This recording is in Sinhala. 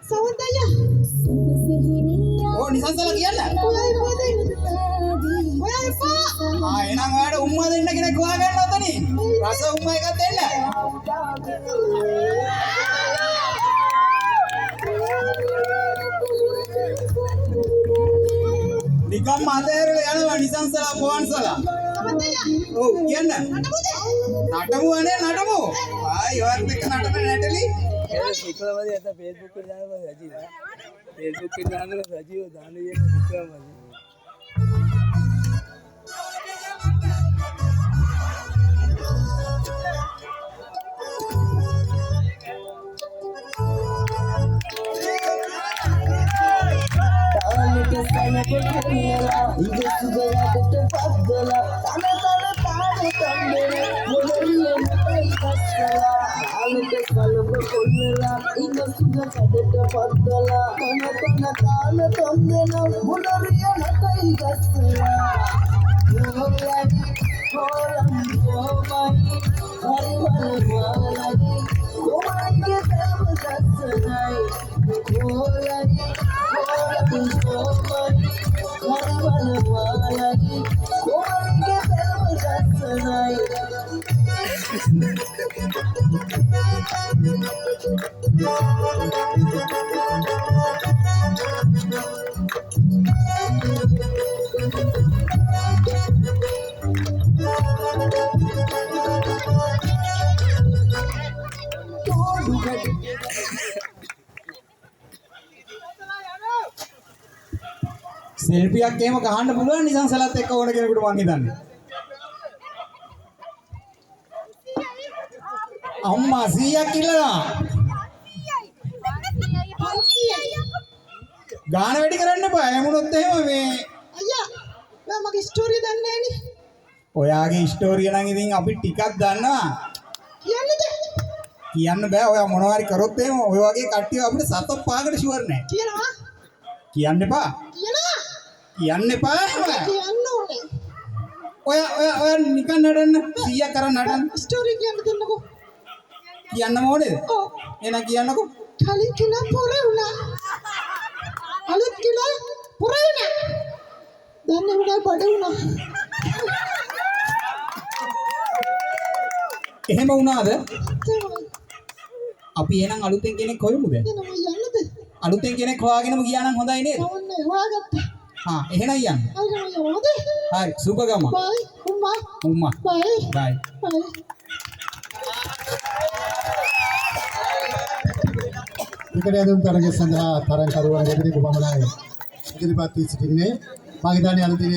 සෞන්දර්ය. ඕ නිසංසලා කියන්න. ඔයා එපා. එහෙනම් ඔයාලට උම්මා දෙන්න කෙනෙක් හොයාගන්න ඔතනින්. රස උම්මා එකක් දෙන්න. නිකම් මතහැරලා යනවා නිසංසලා පොවන්සලා. ඔව් කියන්න. නටමු අනේ නටමු. ආයි ඔයත් එක්ක නටන නැටලි. වික්‍රමදී අත Facebook එකේ දානවා රජීව. Facebook එකේ දානවා රජීව දාන්නේ වික්‍රමදී. සෙල්ෆියක් එහෙම ගහන්න පුළුවන් නිසංසලත් එක්ක ඕන කෙනෙකුට මං හිතන්නේ. අම්මා 100ක් ඉල්ලනවා. ගාන වැඩි කරන්න එපා. එමුණොත් එහෙම මේ අයියා මම මගේ ස්ටෝරිය දන්නේ නැහනේ. ඔයාගේ ස්ටෝරිය නම් ඉතින් අපි ටිකක් දන්නවා. කියන්නද? කියන්න බෑ. ඔයා මොනවා හරි කරොත් එහෙම ඔය වගේ කට්ටිය අපිට සතක් පහකට ෂුවර් නෑ. කියනවා. කියන්න එපා. කියනවා. කියන්න එපා. කියන්න ඕනේ. ඔය නිකන් නඩන්න 100ක් කරන් නඩන්න. ස්ටෝරිය කියන්න දෙන්නකෝ. කියන්න ඕනේද? ඔව්. එහෙනම් කියන්නකෝ. කලින් කිනා පොරේ වුණා. අලුත් කිනා පොරේ වුණා. දැන් උඩ බඩ වුණා. එහෙම වුණාද? තමයි. අපි එහෙනම් අලුතෙන් කෙනෙක් හොයමුද? එනවා යන්නද? අලුතෙන් කෙනෙක් හොයාගෙනම ගියා නම් හොඳයි නේද? ඕනේ හොයාගත්තා. එහෙනම් යන්න. අයියෝ යෝද? හරි සුබ ගමන්. බයි උම්මා. උම්මා. බයි. බයි. බයි. ක්‍රිකට් ඇඳුම් තරගය සඳහා තරගකරුවන් දෙදෙනෙකු පමණයි ඉදිරිපත් වී සිටින්නේ. මා හිතන්නේ අද දිනේ